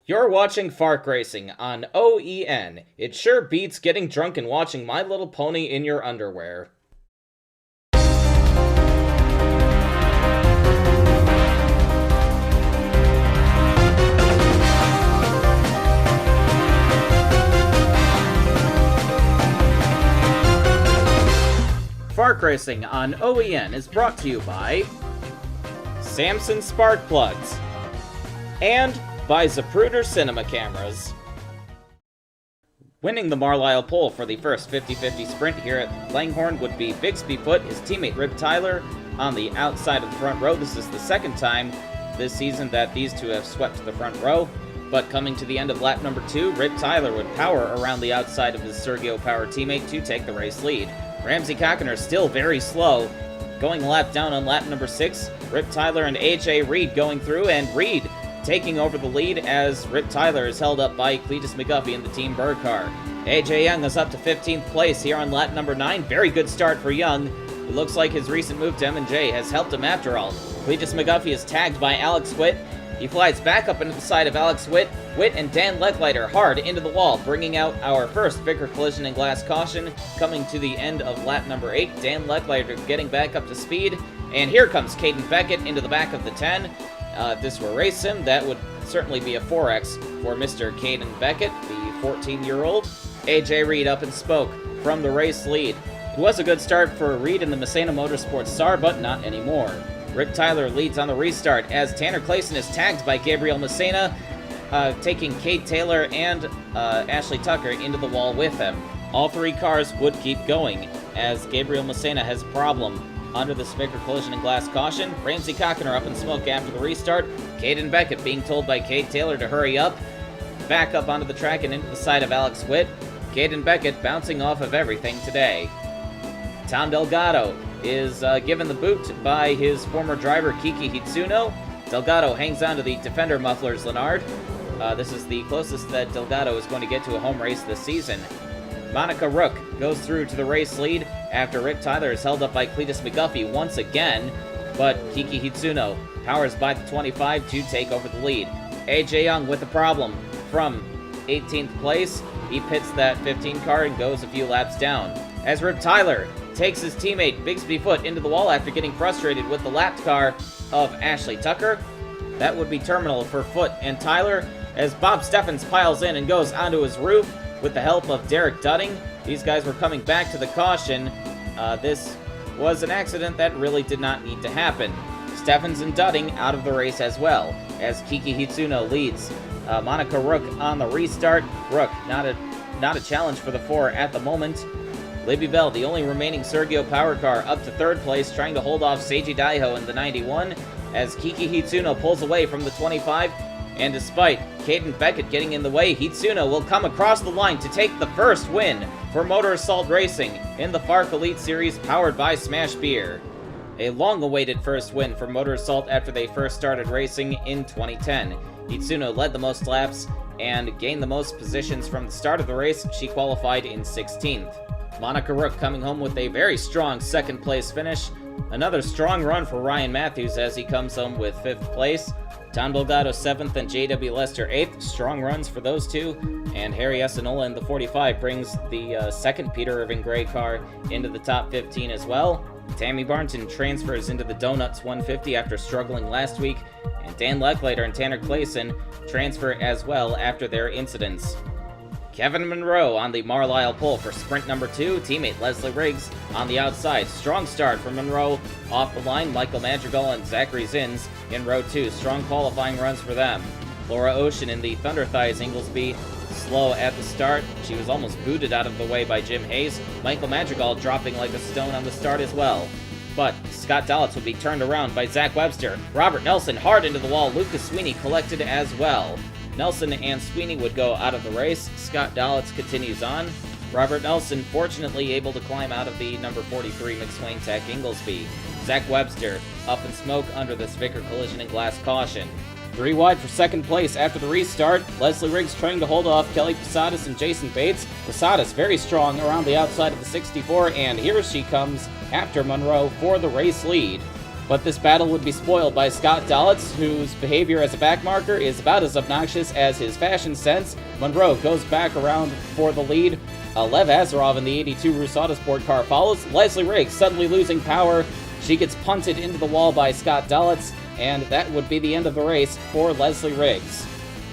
You're watching FARC Racing on OEN. It sure beats getting drunk and watching My Little Pony in your underwear. FARC Racing on OEN is brought to you by Samson Spark Plugs and by Zapruder Cinema Cameras. Winning the Marlisle pole for the first 50-50 sprint here at Langhorne would be Bixby Foot, his teammate Rip Tyler, on the outside of the front row. This is the second time this season that these two have swept the front row. But coming to the end of lap number 2, Rip Tyler would power around the outside of his Sergio Power teammate to take the race lead. Ramsey Cockiner still very slow. Going a lap down on lap number 6, Rip Tyler and AJ Reed going through, and Reed taking over the lead as Rip Tyler is held up by Cletus McGuffey in the Team Bird car. AJ Young is up to 15th place here on lap number 9. Very good start for Young. It looks like his recent move to M&J has helped him after all. Cletus McGuffey is tagged by Alex Witt. He flies back up into the side of Alex Witt. Witt and Dan Leckliter hard into the wall, bringing out our first Vicker collision and glass caution. Coming to the end of lap number 8, Dan Leckliter getting back up to speed. And here comes Caden Beckett into the back of the 10. If this were race sim, that would certainly be a 4X for Mr. Caden Beckett, the 14-year-old. AJ Reed up in spoke from the race lead. It was a good start for Reed in the Messena Motorsports SAR, but not anymore. Rip Tyler leads on the restart as Tanner Clayson is tagged by Gabriel Messena, taking Kate Taylor and Ashley Tucker into the wall with him. All three cars would keep going as Gabriel Messena has a problem under the Vicker collision and glass caution. Ramsey Cockiner up in smoke after the restart. Caden Beckett being told by Kate Taylor to hurry up. Back up onto the track and into the side of Alex Witt. Caden Beckett bouncing off of everything today. Tom Delgado is given the boot by his former driver Kiki Hitsuno. Delgado hangs on to the Defender mufflers Lennard. This is the closest that Delgado is going to get to a home race this season. Monica Rook goes through to the race lead after Rick Tyler is held up by Cletus McGuffey once again, but Kiki Hitsuno powers by the 25 to take over the lead. AJ Young with a problem from 18th place. He pits that 15 car and goes a few laps down. As Rip Tyler takes his teammate Bixby Foot into the wall after getting frustrated with the lapped car of Ashley Tucker. That would be terminal for Foot and Tyler as Bob Steffens piles in and goes onto his roof with the help of Derek Dudding. These guys were coming back to the caution. This was an accident that really did not need to happen. Steffens and Dudding out of the race as well, as Kiki Hitsuno leads. Monica Rook on the restart. Rook, not a challenge for the 4 at the moment. Libby Bell, the only remaining Sergio Power car, up to 3rd place, trying to hold off Seiji Daiho in the 91, as Kiki Hitsuno pulls away from the 25. And despite Caden Beckett getting in the way, Hitsuno will come across the line to take the first win for Motor Assault Racing in the FARC Elite Series powered by Smash Beer. A long-awaited first win for Motor Assault after they first started racing in 2010. Hitsuno led the most laps and gained the most positions from the start of the race. She qualified in 16th. Monica Rook coming home with a very strong 2nd place finish. Another strong run for Ryan Matthews as he comes home with 5th place. Tom Delgado 7th and J.W. Lester 8th. Strong runs for those two. And Harry Essenola in the 45 brings the 2nd Peter Irving Gray car into the top 15 as well. Tammy Barnton transfers into the DoughNuts 150 after struggling last week. And Dan Leckliter and Tanner Clayson transfer as well after their incidents. Kevin Monroe on the Marlisle pole for sprint number 2. Teammate Leslie Riggs on the outside. Strong start for Monroe. Off the line, Michael Madrigal and Zachary Zins in row 2. Strong qualifying runs for them. Laura Ocean in the Thunder Thighs Inglesby. Slow at the start. She was almost booted out of the way by Jim Hayes. Michael Madrigal dropping like a stone on the start as well. But Scott Dalitz would be turned around by Zach Webster. Robert Nelson hard into the wall. Lucas Sweeney collected as well. Nelson and Sweeney would go out of the race. Scott Dalitz continues on. Robert Nelson fortunately able to climb out of the number 43 McSwain Tech Inglesby. Zach Webster up in smoke under this Vicker collision and glass caution. 3 wide for 2nd place after the restart. Leslie Riggs trying to hold off Kelly Posadas and Jason Bates. Posadas very strong around the outside of the 64, and here she comes after Monroe for the race lead. But this battle would be spoiled by Scott DoughNuts, whose behavior as a backmarker is about as obnoxious as his fashion sense. Monroe goes back around for the lead. Lev Azarov in the 82 Rusada Sport car follows. Leslie Riggs suddenly losing power. She gets punted into the wall by Scott DoughNuts, and that would be the end of the race for Leslie Riggs.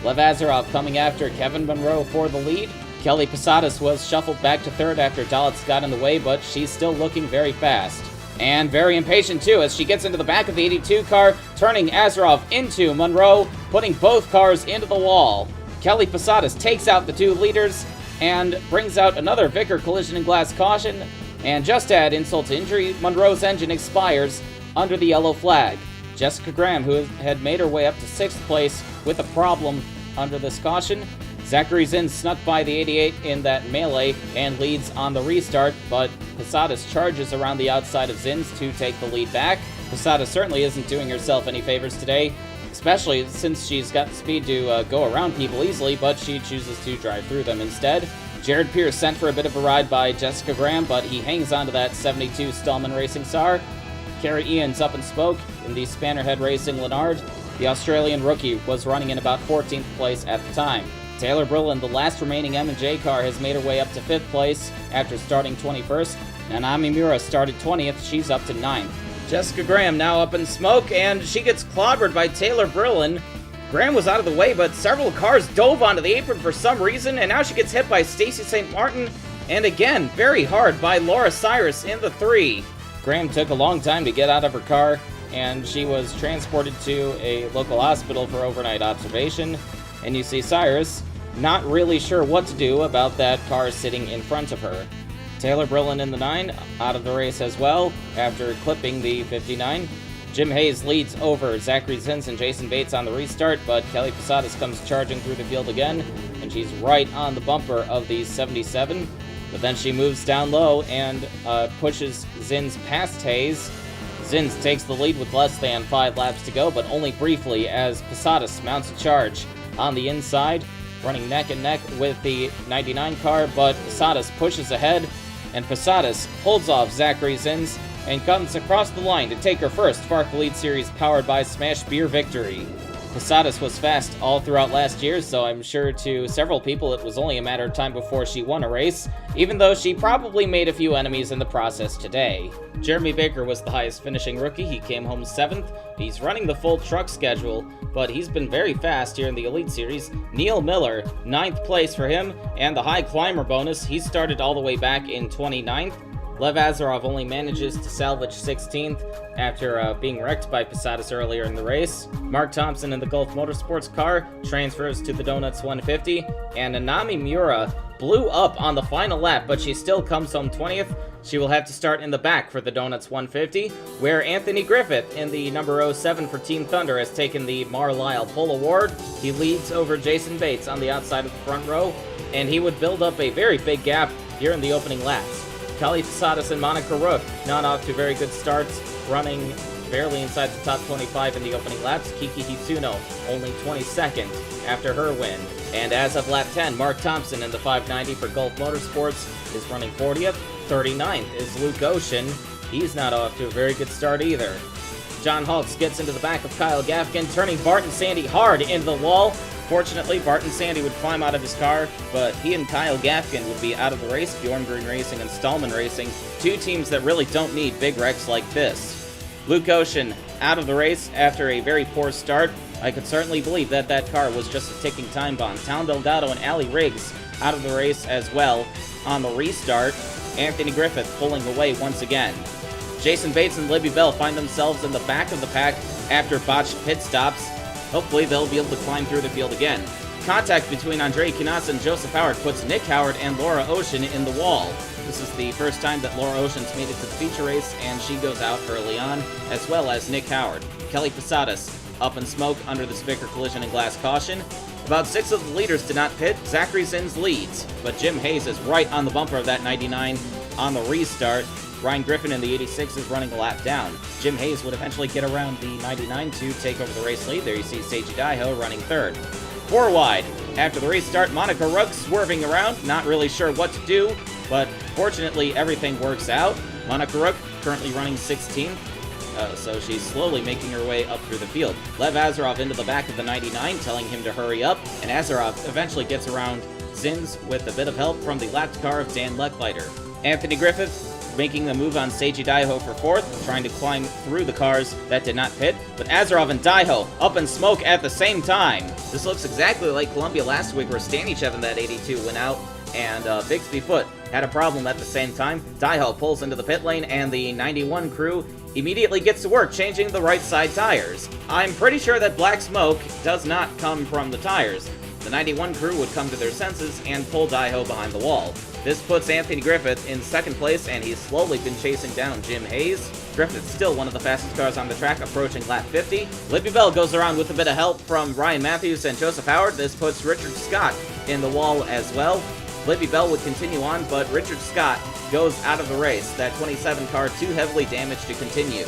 Lev Azarov coming after Kevin Monroe for the lead. Kelly Posadas was shuffled back to third after DoughNuts got in the way, but she's still looking very fast. And very impatient too, as she gets into the back of the 82 car, turning Azarov into Monroe, putting both cars into the wall. Kelly Posadas takes out the two leaders and brings out another Vickers collision and glass caution. And just to add insult to injury, Monroe's engine expires under the yellow flag. Jessica Graham, who had made her way up to 6th place with a problem under this caution. Zachary Zinn snuck by the 88 in that melee and leads on the restart, but Posadas charges around the outside of Zinn's to take the lead back. Posadas certainly isn't doing herself any favors today, especially since she's got the speed to go around people easily, but she chooses to drive through them instead. Jared Pierce sent for a bit of a ride by Jessica Graham, but he hangs onto that 72 Stallman Racing SAR. Kerry Ian's up in smoke in the Spannerhead Racing Lennard. The Australian rookie was running in about 14th place at the time. Taylor Brillin, the last remaining M&J car, has made her way up to 5th place after starting 21st. Nanami Miura started 20th, she's up to 9th. Jessica Graham now up in smoke, and she gets clobbered by Taylor Brillin. Graham was out of the way, but several cars dove onto the apron for some reason, and now she gets hit by Stacy St. Martin, and again, very hard by Laura Cyrus in the 3. Graham took a long time to get out of her car, and she was transported to a local hospital for overnight observation. And you see Cyrus not really sure what to do about that car sitting in front of her. Taylor Brillin in the 9, out of the race as well, after clipping the 59. Jim Hayes leads over Zachary Zins and Jason Bates on the restart, but Kelly Posadas comes charging through the field again, and she's right on the bumper of the 77. But then she moves down low and pushes Zins past Hayes. Zins takes the lead with less than 5 laps to go, but only briefly as Posadas mounts a charge on the inside, running neck and neck with the 99 car, but Posadas pushes ahead, and Posadas holds off Zachary Zins and comes across the line to take her first FARC Elite Series Powered by Smash Beer victory. Posadas was fast all throughout last year, so I'm sure to several people it was only a matter of time before she won a race, even though she probably made a few enemies in the process today. Jeremy Baker was the highest finishing rookie. He came home 7th. He's running the full truck schedule, but he's been very fast here in the Elite Series. Neil Miller, 9th place for him, and the high climber bonus, he started all the way back in 29th. Lev Azarov only manages to salvage 16th after being wrecked by Posadas earlier in the race. Mark Thompson in the Gulf Motorsports car transfers to the DoughNuts 150, and Nanami Miura blew up on the final lap, but she still comes home 20th. She will have to start in the back for the DoughNuts 150, where Anthony Griffith in the number 07 for Team Thunder has taken the Mar-Lisle Pole Award. He leads over Jason Bates on the outside of the front row, and he would build up a very big gap here in the opening laps. Kelly Posadas and Monica Rook not off to very good starts, running barely inside the top 25 in the opening laps. Kiki Hitsuno only 22nd after her win. And as of lap 10, Mark Thompson in the 590 for Gulf Motorsports is running 40th. 39th is Luke Ocean. He's not off to a very good start either. John Hulks gets into the back of Kyle Gafkin, turning Barton Sandy hard into the wall. Fortunately, Barton Sandy would climb out of his car, but he and Kyle Gafkin would be out of the race. Bjorn Green Racing and Stallman Racing, two teams that really don't need big wrecks like this. Luke Ocean out of the race after a very poor start. I could certainly believe that that car was just a ticking time bomb. Town Delgado and Allie Riggs out of the race as well on the restart. Anthony Griffith pulling away once again. Jason Bates and Libby Bell find themselves in the back of the pack after botched pit stops. Hopefully they'll be able to climb through the field again. Contact between Andre Kinasa and Joseph Howard puts Nick Howard and Laura Ocean in the wall. This is the first time that Laura Ocean's made it to the feature race, and she goes out early on, as well as Nick Howard. Kelly Posadas up in smoke under the Vickers collision and glass caution. About 6 of the leaders did not pit. Zachary Zins leads, but Jim Hayes is right on the bumper of that 99 on the restart. Ryan Griffin in the 86 is running a lap down. Jim Hayes would eventually get around the 99 to take over the race lead. There you see Seiji Daiho running 3rd. 4 wide. After the restart, Monica Rook swerving around, not really sure what to do, but fortunately everything works out. Monica Rook currently running 16th. so she's slowly making her way up through the field. Lev Azarov into the back of the 99, telling him to hurry up, and Azarov eventually gets around Zins with a bit of help from the lapped car of Dan Lechleiter. Anthony Griffith making the move on Seiji Daiho for 4th, trying to climb through the cars that did not pit, but Azarov and Daiho up in smoke at the same time. This looks exactly like Columbia last week, where Stanichev in that 82 went out, and Bigsby Foot had a problem at the same time. Daiho pulls into the pit lane, and the 91 crew immediately gets to work changing the right side tires. I'm pretty sure that black smoke does not come from the tires. The 91 crew would come to their senses and pull Daiho behind the wall. This puts Anthony Griffith in 2nd place, and he's slowly been chasing down Jim Hayes. Griffith's still one of the fastest cars on the track, approaching lap 50. Libby Bell goes around with a bit of help from Ryan Matthews and Joseph Howard. This puts Richard Scott in the wall as well. Libby Bell would continue on, but Richard Scott goes out of the race. That 27 car too heavily damaged to continue.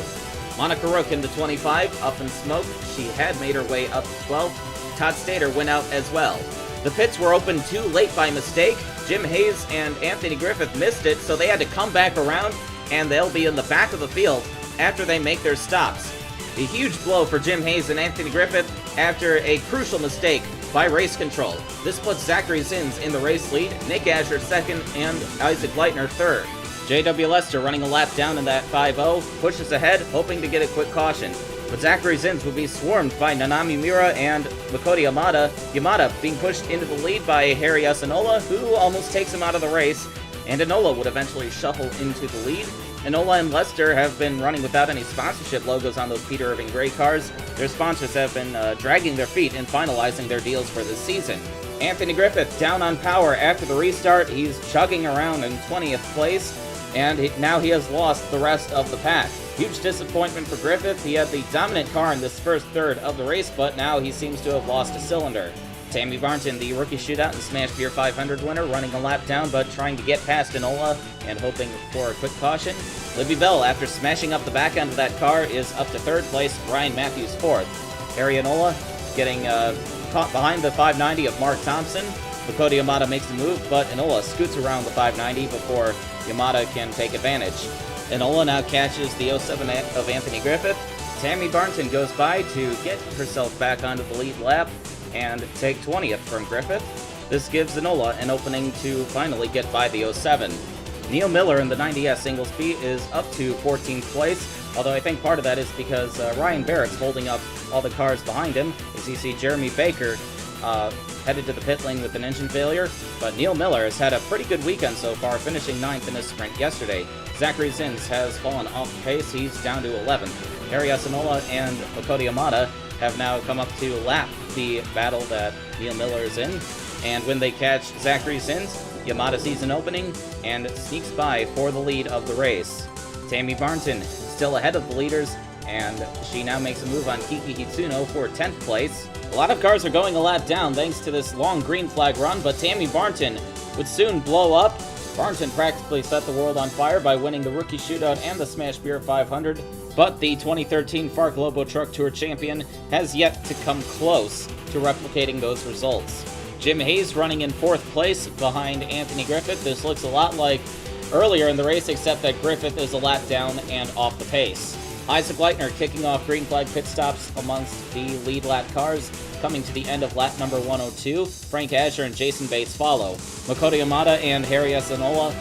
Monica Rook in the 25, up in smoke. She had made her way up to 12. Todd Stater went out as well. The pits were open too late by mistake. Jim Hayes and Anthony Griffith missed it, so they had to come back around, and they'll be in the back of the field after they make their stops. A huge blow for Jim Hayes and Anthony Griffith after a crucial mistake by race control. This puts Zachary Zins in the race lead, Nick Asher 2nd, and Isaac Leitner 3rd. J.W. Lester running a lap down in that 5-0, pushes ahead, hoping to get a quick caution. But Zachary Zins would be swarmed by Nanami Miura and Makoti Yamada. Yamada being pushed into the lead by Harry Asanola, who almost takes him out of the race, and Enola would eventually shuffle into the lead. Enola and Lester have been running without any sponsorship logos on those Peter Irving gray cars. Their sponsors have been dragging their feet in finalizing their deals for this season. Anthony Griffith down on power after the restart. He's chugging around in 20th place, and now he has lost the rest of the pack. Huge disappointment for Griffith. He had the dominant car in this first third of the race, but now he seems to have lost a cylinder. Tammy Barnton, the rookie shootout and Smash Beer 500 winner, running a lap down but trying to get past Enola and hoping for a quick caution. Libby Bell, after smashing up the back end of that car, is up to 3rd place. Ryan Matthews 4th. Harry Enola getting caught behind the 590 of Mark Thompson. Makoti Yamada makes the move, but Enola scoots around the 590 before Yamada can take advantage. Enola now catches the 07 of Anthony Griffith. Tammy Barnton goes by to get herself back onto the lead lap and take 20th from Griffith. This gives Enola an opening to finally get by the 07. Neil Miller in the 90S Singles B is up to 14th place, although I think part of that is because Ryan Barrett's holding up all the cars behind him, as you see Jeremy Baker headed to the pit lane with an engine failure, but Neil Miller has had a pretty good weekend so far, finishing 9th in his sprint yesterday. Zachary Zins has fallen off the pace. He's down to 11th. Harry Asanola and Makoti Yamada have now come up to lap the battle that Neil Miller is in, and when they catch Zachary Zins, Yamada sees an opening and sneaks by for the lead of the race. Tammy Barnton still ahead of the leaders, and she now makes a move on Kiki Hitsuno for 10th place. A lot of cars are going a lap down thanks to this long green flag run, but Tammy Barnton would soon blow up. Barnton practically set the world on fire by winning the Rookie Shootout and the Smash Beer 500, but the 2013 FARC Lobo Truck Tour champion has yet to come close to replicating those results. Jim Hayes running in 4th place behind Anthony Griffith. This looks a lot like earlier in the race, except that Griffith is a lap down and off the pace. Isaac Leitner kicking off green flag pit stops amongst the lead lap cars, coming to the end of lap number 102. Frank Asher and Jason Bates follow. Makoti Yamada and Harry Asanola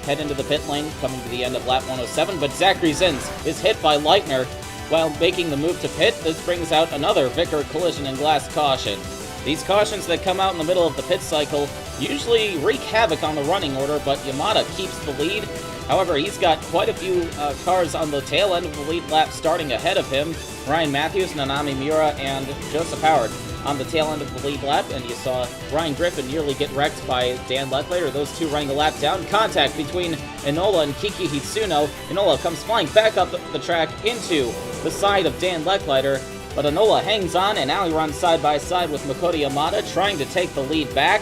head into the pit lane, coming to the end of lap 107, but Zachary Zins is hit by Leitner while making the move to pit. This brings out another Vickers collision and glass caution. These cautions that come out in the middle of the pit cycle usually wreak havoc on the running order, but Yamada keeps the lead. However, he's got quite a few cars on the tail end of the lead lap starting ahead of him. Ryan Matthews, Nanami Miura, and Joseph Howard on the tail end of the lead lap, and you saw Ryan Griffin nearly get wrecked by Dan Lechleiter. Those two running a lap down. Contact between Enola and Kiki Hitsuno. Enola comes flying back up the track into the side of Dan Lechleiter, but Enola hangs on, and now he runs side by side with Makoti Yamada, trying to take the lead back.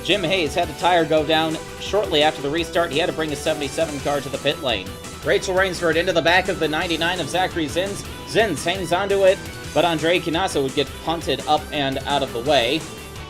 Jim Hayes had the tire go down shortly after the restart. He had to bring his 77 car to the pit lane. Rachel Rainsford into the back of the 99 of Zachary Zins. Zins hangs onto it, but Andre Kinasa would get punted up and out of the way.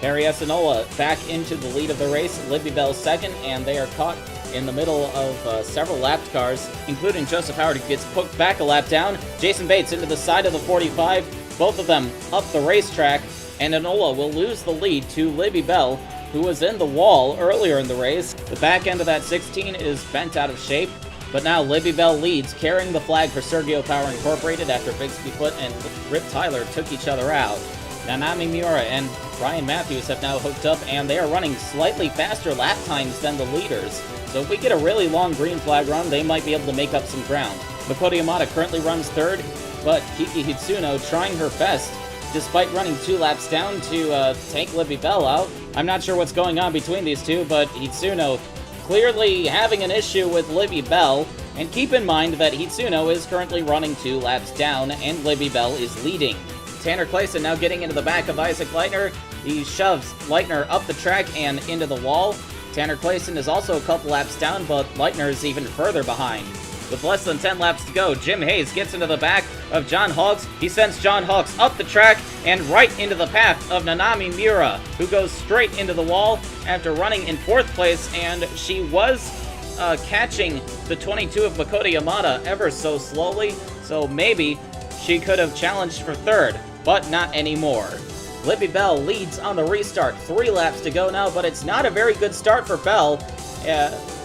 Harry Asanola back into the lead of the race. Libby Bell 2nd, and they are caught in the middle of several lapped cars, including Joseph Howard, who gets put back a lap down. Jason Bates into the side of the 45, both of them up the racetrack, and Enola will lose the lead to Libby Bell, who was in the wall earlier in the race. The back end of that 16 is bent out of shape, but now Libby Bell leads, carrying the flag for Sergio Power Incorporated after Bixby Foot and Rip Tyler took each other out. Nanami Miura and Ryan Matthews have now hooked up, and they are running slightly faster lap times than the leaders. So if we get a really long green flag run, they might be able to make up some ground. Makoto Yamada currently runs third, but Kiki Hitsuno trying her best, despite running 2 laps down to take Libby Bell out. I'm not sure what's going on between these two, but Hitsuno clearly having an issue with Libby Bell. And keep in mind that Hitsuno is currently running 2 laps down, and Libby Bell is leading. Tanner Clayson now getting into the back of Isaac Leitner. He shoves Leitner up the track and into the wall. Tanner Clayson is also a couple laps down, but Leitner is even further behind. With less than 10 laps to go, Jim Hayes gets into the back of John Hawks. He sends John Hawks up the track and right into the path of Nanami Miura, who goes straight into the wall after running in 4th place, and she was catching the 22 of Makoto Yamada ever so slowly, so maybe she could have challenged for 3rd, but not anymore. Libby Bell leads on the restart. 3 laps to go now, but it's not a very good start for Bell.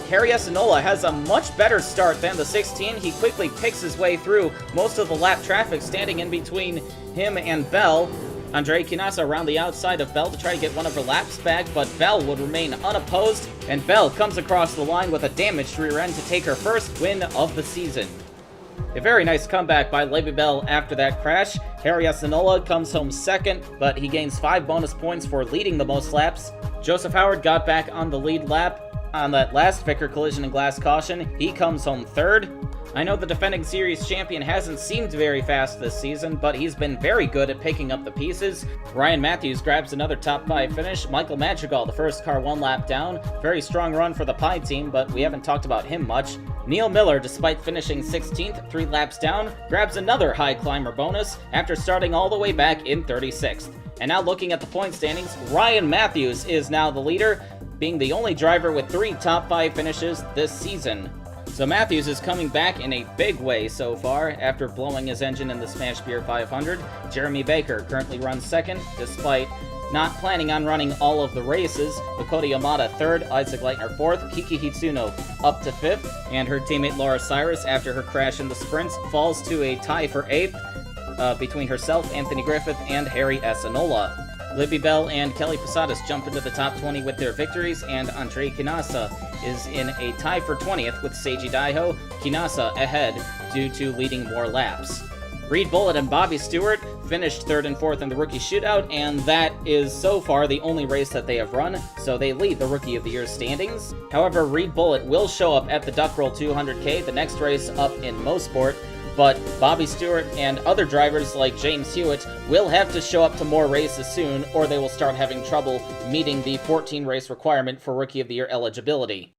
Harry Esanola has a much better start than the 16. He quickly picks his way through most of the lap traffic standing in between him and Bell. Andre Kinasa around the outside of Bell to try to get one of her laps back, but Bell would remain unopposed, and Bell comes across the line with a damaged rear end to take her first win of the season. A very nice comeback by Libby Bell after that crash. Harry Esanola comes home 2nd, but he gains 5 bonus points for leading the most laps. Joseph Howard got back on the lead lap on that last Vicker collision and glass caution. He comes home 3rd. I know the defending series champion hasn't seemed very fast this season, but he's been very good at picking up the pieces. Ryan Matthews grabs another top 5 finish. Michael Madrigal, the first car 1 lap down. Very strong run for the Pie team, but we haven't talked about him much. Neil Miller, despite finishing 16th, 3 laps down, grabs another high climber bonus after starting all the way back in 36th. And now looking at the point standings, Ryan Matthews is now the leader, being the only driver with 3 top 5 finishes this season. So Matthews is coming back in a big way so far after blowing his engine in the Smash Beer 500. Jeremy Baker currently runs 2nd, despite not planning on running all of the races. Makoto Yamada 3rd, Isaac Leitner 4th, Kiki Hitsuno up to 5th, and her teammate Laura Cyrus, after her crash in the sprints, falls to a tie for 8th between herself, Anthony Griffith, and Harry Esanola. Libby Bell and Kelly Posadas jump into the top 20 with their victories, and Andre Kinasa is in a tie for 20th with Seiji Daiho. Kinasa ahead due to leading more laps. Reed Bullitt and Bobby Stewart finished 3rd and 4th in the Rookie Shootout, and that is so far the only race that they have run, so they lead the Rookie of the Year standings. However, Reed Bullitt will show up at the Duck Roll 200K, the next race up in Mosport, but Bobby Stewart and other drivers like James Hewitt will have to show up to more races soon, or they will start having trouble meeting the 14 race requirement for Rookie of the Year eligibility.